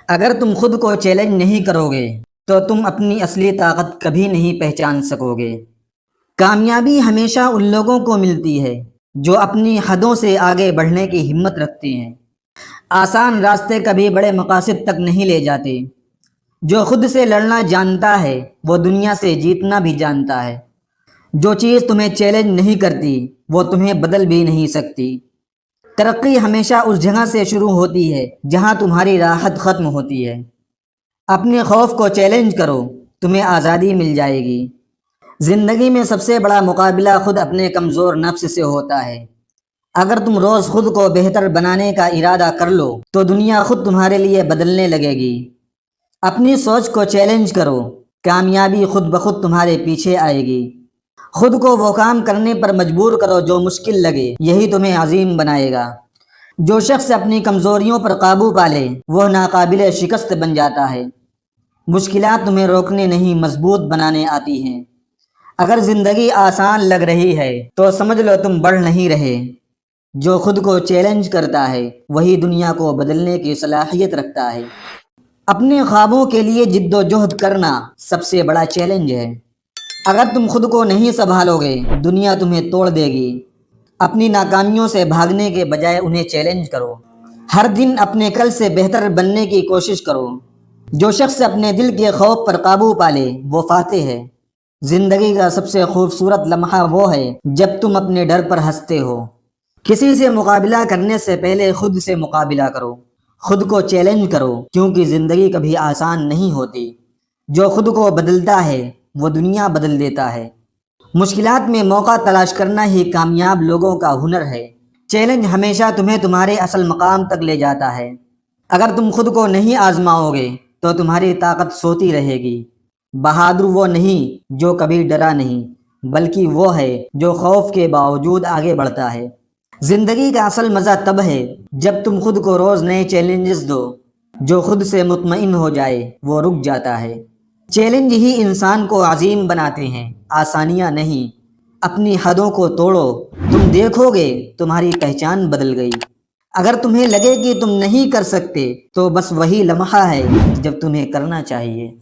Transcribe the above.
اگر تم خود کو چیلنج نہیں کرو گے تو تم اپنی اصلی طاقت کبھی نہیں پہچان سکو گے۔ کامیابی ہمیشہ ان لوگوں کو ملتی ہے جو اپنی حدوں سے آگے بڑھنے کی ہمت رکھتے ہیں۔ آسان راستے کبھی بڑے مقاصد تک نہیں لے جاتے۔ جو خود سے لڑنا جانتا ہے وہ دنیا سے جیتنا بھی جانتا ہے۔ جو چیز تمہیں چیلنج نہیں کرتی وہ تمہیں بدل بھی نہیں سکتی۔ ترقی ہمیشہ اس جگہ سے شروع ہوتی ہے جہاں تمہاری راحت ختم ہوتی ہے۔ اپنے خوف کو چیلنج کرو، تمہیں آزادی مل جائے گی۔ زندگی میں سب سے بڑا مقابلہ خود اپنے کمزور نفس سے ہوتا ہے۔ اگر تم روز خود کو بہتر بنانے کا ارادہ کر لو تو دنیا خود تمہارے لیے بدلنے لگے گی۔ اپنی سوچ کو چیلنج کرو، کامیابی خود بخود تمہارے پیچھے آئے گی۔ خود کو وہ کام کرنے پر مجبور کرو جو مشکل لگے، یہی تمہیں عظیم بنائے گا۔ جو شخص اپنی کمزوریوں پر قابو پا لے وہ ناقابل شکست بن جاتا ہے۔ مشکلات تمہیں روکنے نہیں مضبوط بنانے آتی ہیں۔ اگر زندگی آسان لگ رہی ہے تو سمجھ لو تم بڑھ نہیں رہے۔ جو خود کو چیلنج کرتا ہے وہی دنیا کو بدلنے کی صلاحیت رکھتا ہے۔ اپنے خوابوں کے لیے جد و جہد کرنا سب سے بڑا چیلنج ہے۔ اگر تم خود کو نہیں سنبھالو گے دنیا تمہیں توڑ دے گی۔ اپنی ناکامیوں سے بھاگنے کے بجائے انہیں چیلنج کرو۔ ہر دن اپنے کل سے بہتر بننے کی کوشش کرو۔ جو شخص اپنے دل کے خوف پر قابو پا لے وہ فاتح ہے۔ زندگی کا سب سے خوبصورت لمحہ وہ ہے جب تم اپنے ڈر پر ہنستے ہو۔ کسی سے مقابلہ کرنے سے پہلے خود سے مقابلہ کرو۔ خود کو چیلنج کرو کیونکہ زندگی کبھی آسان نہیں ہوتی۔ جو خود کو بدلتا ہے وہ دنیا بدل دیتا ہے۔ مشکلات میں موقع تلاش کرنا ہی کامیاب لوگوں کا ہنر ہے۔ چیلنج ہمیشہ تمہیں تمہارے اصل مقام تک لے جاتا ہے۔ اگر تم خود کو نہیں آزماؤ گے تو تمہاری طاقت سوتی رہے گی۔ بہادر وہ نہیں جو کبھی ڈرا نہیں، بلکہ وہ ہے جو خوف کے باوجود آگے بڑھتا ہے۔ زندگی کا اصل مزہ تب ہے جب تم خود کو روز نئے چیلنجز دو۔ جو خود سے مطمئن ہو جائے وہ رک جاتا ہے۔ چیلنج ہی انسان کو عظیم بناتے ہیں، آسانیاں نہیں۔ اپنی حدوں کو توڑو، تم دیکھو گے تمہاری پہچان بدل گئی۔ اگر تمہیں لگے کہ تم نہیں کر سکتے تو بس وہی لمحہ ہے جب تمہیں کرنا چاہیے۔